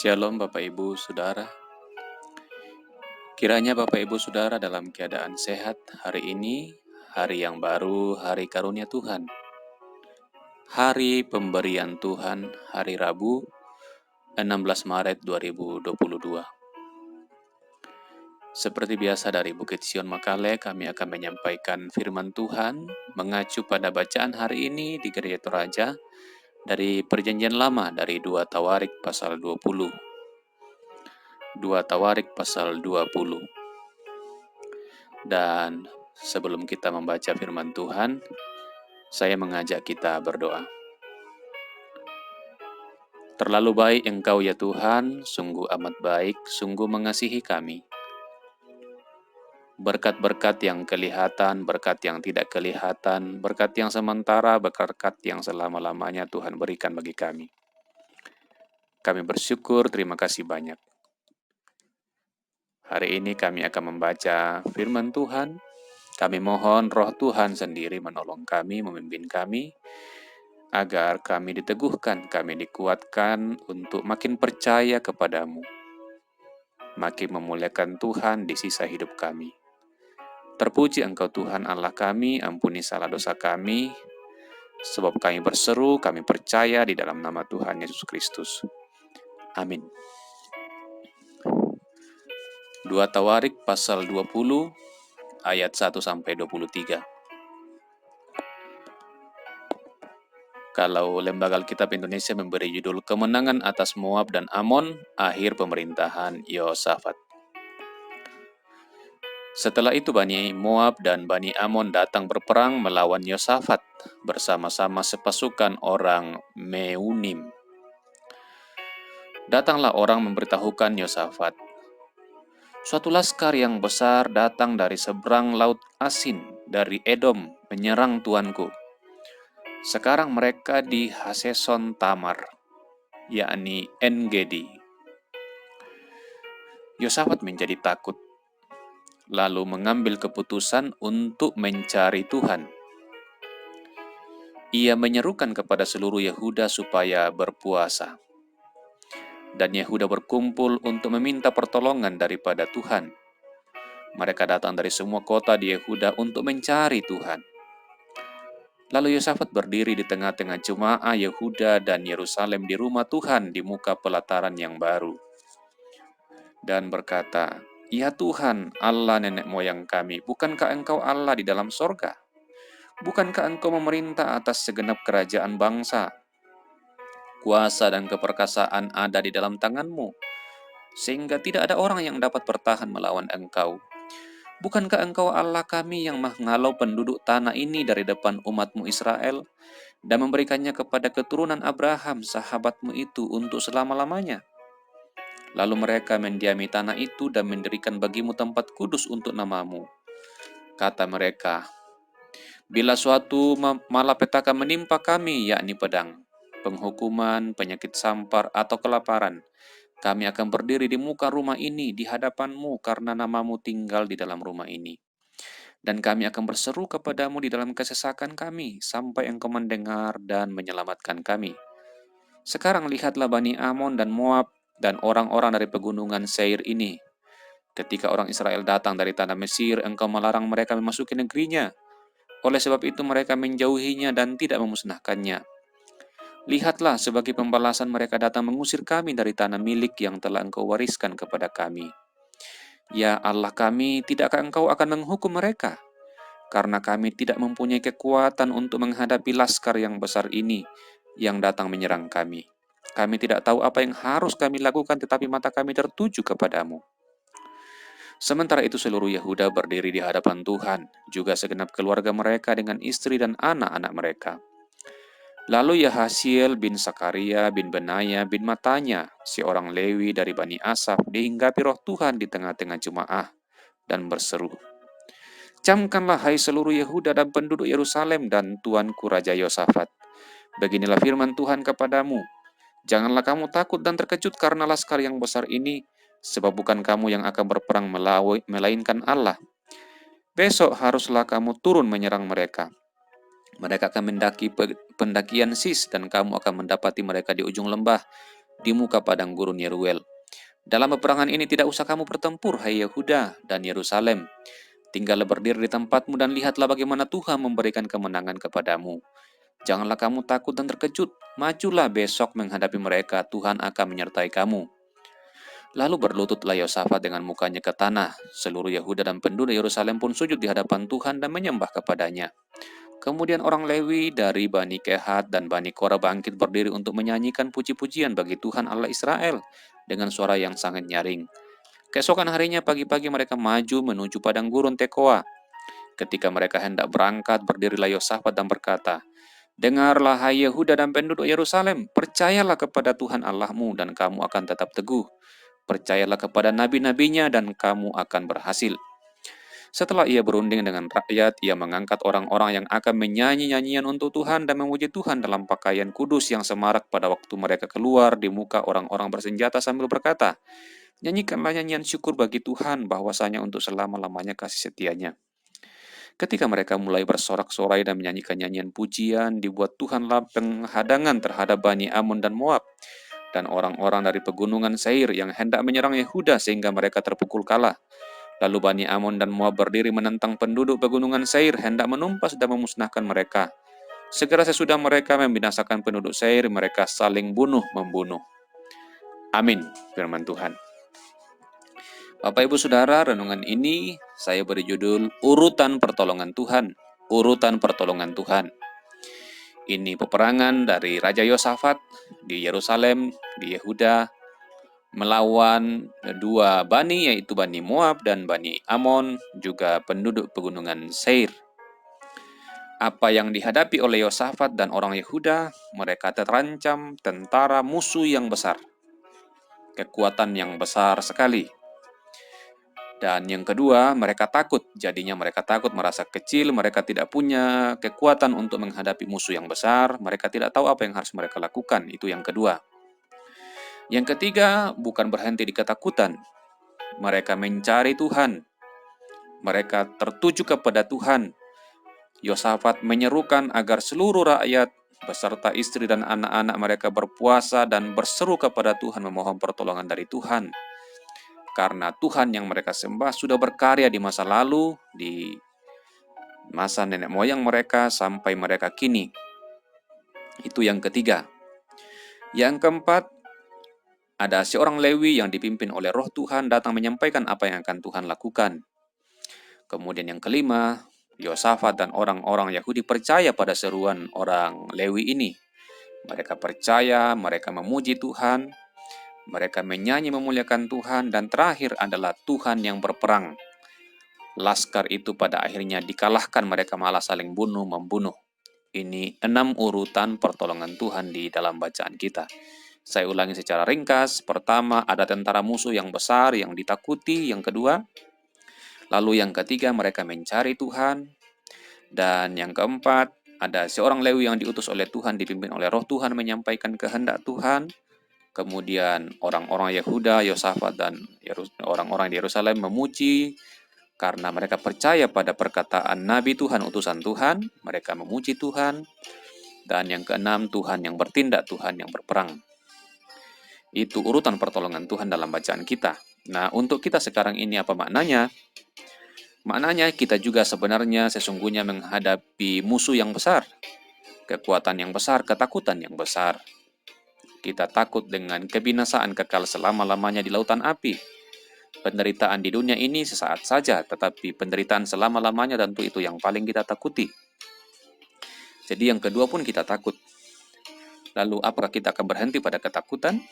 Shalom Bapak Ibu Saudara. Kiranya Bapak Ibu Saudara dalam keadaan sehat hari ini, hari yang baru, hari karunia Tuhan. Hari pemberian Tuhan, hari Rabu, 16 Maret 2022. Seperti biasa dari Bukit Sion Makale, kami akan menyampaikan firman Tuhan mengacu pada bacaan hari ini di Gereja Toraja dari Perjanjian Lama dari 2 Tawarik pasal 20. 2 Tawarik pasal 20. Dan sebelum kita membaca firman Tuhan, saya mengajak kita berdoa. Terlalu baik Engkau ya Tuhan, sungguh amat baik, sungguh mengasihi kami. Berkat-berkat yang kelihatan, berkat yang tidak kelihatan, berkat yang sementara, berkat yang selama-lamanya Tuhan berikan bagi kami. Kami bersyukur, terima kasih banyak. Hari ini kami akan membaca firman Tuhan. Kami mohon Roh Tuhan sendiri menolong kami, memimpin kami, agar kami diteguhkan, kami dikuatkan untuk makin percaya kepadamu, makin memuliakan Tuhan di sisa hidup kami. Terpuji Engkau Tuhan Allah kami, ampuni salah dosa kami, sebab kami berseru, kami percaya di dalam nama Tuhan Yesus Kristus. Amin. 2 Tawarik pasal 20 ayat 1-23. Kalau Lembaga Alkitab Indonesia memberi judul Kemenangan atas Moab dan Amon, akhir pemerintahan Yehosafat. Setelah itu Bani Moab dan Bani Amon datang berperang melawan Yehosafat bersama-sama sepasukan orang Meunim. Datanglah orang memberitahukan Yehosafat, suatu laskar yang besar datang dari seberang laut Asin, dari Edom, menyerang tuanku. Sekarang mereka di Haseson Tamar, yakni En-Gedi. Yehosafat menjadi takut, lalu mengambil keputusan untuk mencari Tuhan. Ia menyerukan kepada seluruh Yehuda supaya berpuasa. Dan Yehuda berkumpul untuk meminta pertolongan daripada Tuhan. Mereka datang dari semua kota di Yehuda untuk mencari Tuhan. Lalu Yehosafat berdiri di tengah-tengah jemaah Yehuda dan Yerusalem di rumah Tuhan di muka pelataran yang baru. Dan berkata, "Ya Tuhan, Allah nenek moyang kami, bukankah Engkau Allah di dalam sorga? Bukankah Engkau memerintah atas segenap kerajaan bangsa? Kuasa dan keperkasaan ada di dalam tangan-Mu, sehingga tidak ada orang yang dapat bertahan melawan Engkau. Bukankah Engkau Allah kami yang menghalau penduduk tanah ini dari depan umat-Mu Israel, dan memberikannya kepada keturunan Abraham, sahabat-Mu itu, untuk selama-lamanya? Lalu mereka mendiami tanah itu dan mendirikan bagi-Mu tempat kudus untuk nama-Mu. Kata mereka, bila suatu malapetaka menimpa kami, yakni pedang, penghukuman, penyakit sampar, atau kelaparan, kami akan berdiri di muka rumah ini di hadapan-Mu karena nama-Mu tinggal di dalam rumah ini. Dan kami akan berseru kepadamu di dalam kesesakan kami, sampai Engkau mendengar dan menyelamatkan kami. Sekarang lihatlah Bani Amon dan Moab dan orang-orang dari pegunungan Seir ini. Ketika orang Israel datang dari tanah Mesir, Engkau melarang mereka memasuki negerinya. Oleh sebab itu mereka menjauhinya dan tidak memusnahkannya. Lihatlah, sebagai pembalasan mereka datang mengusir kami dari tanah milik yang telah Engkau wariskan kepada kami. Ya Allah kami, tidakkah Engkau akan menghukum mereka? Karena kami tidak mempunyai kekuatan untuk menghadapi laskar yang besar ini yang datang menyerang kami. Kami tidak tahu apa yang harus kami lakukan, tetapi mata kami tertuju kepadamu. Sementara itu seluruh Yehuda berdiri di hadapan Tuhan, juga segenap keluarga mereka dengan istri dan anak-anak mereka. Lalu Yahasiel bin Sakaria bin Benaya bin Matanya, seorang Lewi dari Bani Asaf, dihinggapi roh Tuhan di tengah-tengah jemaah dan berseru, "Camkanlah hai seluruh Yehuda dan penduduk Yerusalem dan tuanku Raja Yehosafat. Beginilah firman Tuhan kepadamu, janganlah kamu takut dan terkejut karena laskar yang besar ini, sebab bukan kamu yang akan berperang melainkan Allah. Besok haruslah kamu turun menyerang mereka. Mereka akan mendaki pendakian Sis dan kamu akan mendapati mereka di ujung lembah di muka padang gurun Yeruel. Dalam peperangan ini tidak usah kamu bertempur, hai Yehuda dan Yerusalem. Tinggallah berdiri di tempatmu dan lihatlah bagaimana Tuhan memberikan kemenangan kepadamu. Janganlah kamu takut dan terkejut. Majulah besok menghadapi mereka, Tuhan akan menyertai kamu. Lalu berlututlah Yosafat dengan mukanya ke tanah. Seluruh Yehuda dan penduduk Yerusalem pun sujud di hadapan Tuhan dan menyembah kepadanya. Kemudian orang Lewi dari Bani Kehat dan Bani Korah bangkit berdiri untuk menyanyikan puji-pujian bagi Tuhan Allah Israel dengan suara yang sangat nyaring. Keesokan harinya pagi-pagi mereka maju menuju padang gurun Tekoa. Ketika mereka hendak berangkat, berdirilah Yosafat dan berkata, "Dengarlah hai Yehuda dan penduduk Yerusalem, percayalah kepada Tuhan Allahmu dan kamu akan tetap teguh. Percayalah kepada nabi-nabinya dan kamu akan berhasil." Setelah ia berunding dengan rakyat, ia mengangkat orang-orang yang akan menyanyi nyanyian untuk Tuhan dan memuji Tuhan dalam pakaian kudus yang semarak pada waktu mereka keluar di muka orang-orang bersenjata sambil berkata, "Nyanyikanlah nyanyian syukur bagi Tuhan bahwasanya untuk selama-lamanya kasih setianya." Ketika mereka mulai bersorak-sorai dan menyanyikan nyanyian pujian, dibuat Tuhanlah penghadangan terhadap Bani Amun dan Moab, dan orang-orang dari pegunungan Seir yang hendak menyerang Yehuda sehingga mereka terpukul kalah. Lalu Bani Amun dan Moab berdiri menentang penduduk pegunungan Seir, hendak menumpas dan memusnahkan mereka. Segera sesudah mereka membinasakan penduduk Seir, mereka saling bunuh-membunuh. Amin, firman Tuhan. Bapak Ibu Saudara, renungan ini saya beri judul Urutan Pertolongan Tuhan. Urutan Pertolongan Tuhan. Ini peperangan dari Raja Yosafat di Yerusalem, di Yehuda, melawan dua bani, yaitu Bani Moab dan Bani Amon, juga penduduk pegunungan Seir. Apa yang dihadapi oleh Yosafat dan orang Yehuda, mereka terancam tentara musuh yang besar. Kekuatan yang besar sekali. Dan yang kedua, mereka takut. Jadinya mereka takut, merasa kecil, mereka tidak punya kekuatan untuk menghadapi musuh yang besar, mereka tidak tahu apa yang harus mereka lakukan. Itu yang kedua. Yang ketiga, bukan berhenti di ketakutan. Mereka mencari Tuhan. Mereka tertuju kepada Tuhan. Yosafat menyerukan agar seluruh rakyat beserta istri dan anak-anak mereka berpuasa dan berseru kepada Tuhan memohon pertolongan dari Tuhan. Karena Tuhan yang mereka sembah sudah berkarya di masa lalu, di masa nenek moyang mereka sampai mereka kini. Itu yang ketiga. Yang keempat, ada seorang Lewi yang dipimpin oleh Roh Tuhan datang menyampaikan apa yang akan Tuhan lakukan. Kemudian yang kelima, Yosafat dan orang-orang Yahudi percaya pada seruan orang Lewi ini. Mereka percaya, mereka memuji Tuhan, mereka menyanyi memuliakan Tuhan, dan terakhir adalah Tuhan yang berperang. Laskar itu pada akhirnya dikalahkan, mereka malah saling bunuh-membunuh. Ini 6 urutan pertolongan Tuhan di dalam bacaan kita. Saya ulangi secara ringkas. Pertama, ada tentara musuh yang besar yang ditakuti. Yang kedua, lalu yang ketiga, mereka mencari Tuhan. Dan yang keempat, ada seorang Lewi yang diutus oleh Tuhan, dipimpin oleh Roh Tuhan menyampaikan kehendak Tuhan. Kemudian orang-orang Yehuda, Yosafat, dan orang-orang di Yerusalem memuji karena mereka percaya pada perkataan Nabi Tuhan, utusan Tuhan. Mereka memuji Tuhan. Dan yang keenam, Tuhan yang bertindak, Tuhan yang berperang. Itu urutan pertolongan Tuhan dalam bacaan kita. Nah, untuk kita sekarang ini apa maknanya? Maknanya kita juga sebenarnya sesungguhnya menghadapi musuh yang besar, kekuatan yang besar, ketakutan yang besar. Kita takut dengan kebinasaan kekal selama-lamanya di lautan api. Penderitaan di dunia ini sesaat saja, tetapi penderitaan selama-lamanya tentu itu yang paling kita takuti. Jadi yang kedua pun kita takut. Lalu apakah kita akan berhenti pada ketakutan?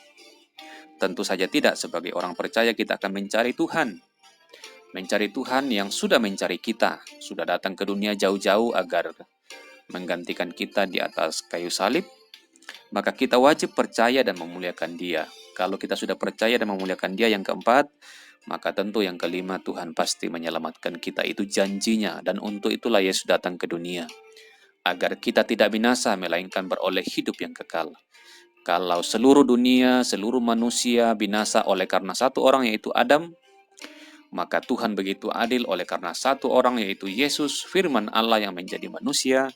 Tentu saja tidak. Sebagai orang percaya kita akan mencari Tuhan. Mencari Tuhan yang sudah mencari kita, sudah datang ke dunia jauh-jauh agar menggantikan kita di atas kayu salib, maka kita wajib percaya dan memuliakan Dia. Kalau kita sudah percaya dan memuliakan Dia, yang keempat, maka tentu yang kelima, Tuhan pasti menyelamatkan kita. Itu janjinya, dan untuk itulah Yesus datang ke dunia, agar kita tidak binasa, melainkan beroleh hidup yang kekal. Kalau seluruh dunia, seluruh manusia binasa oleh karena satu orang, yaitu Adam, maka Tuhan begitu adil oleh karena satu orang, yaitu Yesus, firman Allah yang menjadi manusia,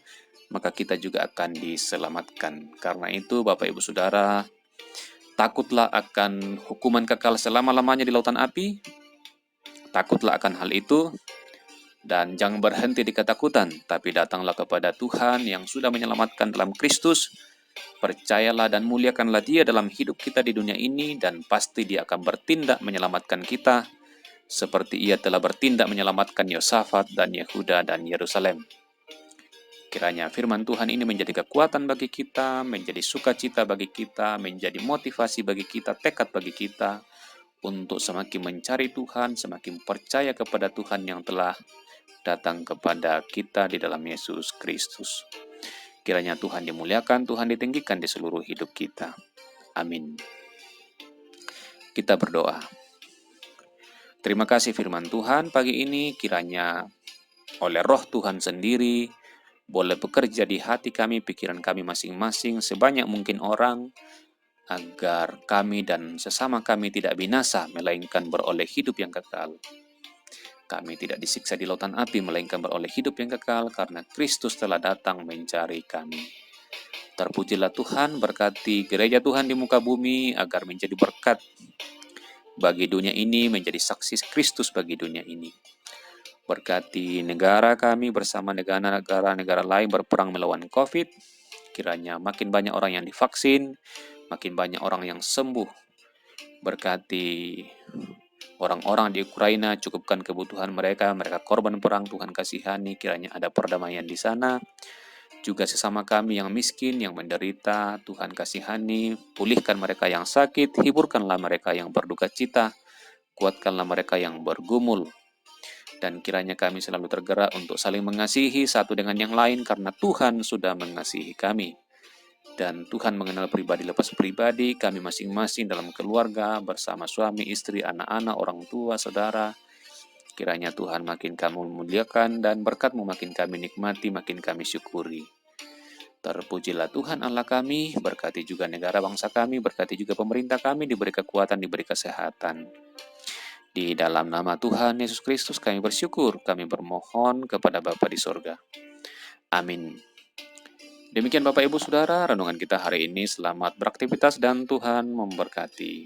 maka kita juga akan diselamatkan. Karena itu Bapak Ibu Saudara, Takutlah akan hukuman kekal selama-lamanya di lautan api? Takutlah akan hal itu, dan jangan berhenti di ketakutan, tapi datanglah kepada Tuhan yang sudah menyelamatkan dalam Kristus. Percayalah dan muliakanlah Dia dalam hidup kita di dunia ini, dan pasti Dia akan bertindak menyelamatkan kita, seperti Ia telah bertindak menyelamatkan Yosafat dan Yehuda dan Yerusalem. Kiranya firman Tuhan ini menjadi kekuatan bagi kita, menjadi sukacita bagi kita, menjadi motivasi bagi kita, tekad bagi kita, untuk semakin mencari Tuhan, semakin percaya kepada Tuhan yang telah datang kepada kita di dalam Yesus Kristus. Kiranya Tuhan dimuliakan, Tuhan ditinggikan di seluruh hidup kita. Amin. Kita berdoa. Terima kasih firman Tuhan pagi ini, kiranya oleh roh Tuhan sendiri boleh bekerja di hati kami, pikiran kami masing-masing, sebanyak mungkin orang, agar kami dan sesama kami tidak binasa, melainkan beroleh hidup yang kekal. Kami tidak disiksa di lautan api, melainkan beroleh hidup yang kekal, karena Kristus telah datang mencari kami. Terpujilah Tuhan, berkati gereja Tuhan di muka bumi, agar menjadi berkat bagi dunia ini, menjadi saksi Kristus bagi dunia ini. Berkati negara kami bersama negara-negara lain berperang melawan COVID, kiranya makin banyak orang yang divaksin, makin banyak orang yang sembuh. Berkati orang-orang di Ukraina, cukupkan kebutuhan mereka korban perang, Tuhan kasihani, kiranya ada perdamaian di sana. Juga sesama kami yang miskin, yang menderita, Tuhan kasihani, pulihkan mereka yang sakit, hiburkanlah mereka yang berduka cita, kuatkanlah mereka yang bergumul. Dan kiranya kami selalu tergerak untuk saling mengasihi satu dengan yang lain, karena Tuhan sudah mengasihi kami. Dan Tuhan mengenal pribadi lepas pribadi, kami masing-masing dalam keluarga, bersama suami, istri, anak-anak, orang tua, saudara. Kiranya Tuhan makin kami muliakan, dan berkat-Mu makin kami nikmati, makin kami syukuri. Terpujilah Tuhan Allah kami, berkati juga negara bangsa kami, berkati juga pemerintah kami, diberi kekuatan, diberi kesehatan. Di dalam nama Tuhan Yesus Kristus kami bersyukur, kami bermohon kepada Bapa di sorga. Amin. Demikian Bapak Ibu Saudara, renungan kita hari ini. Selamat beraktivitas dan Tuhan memberkati.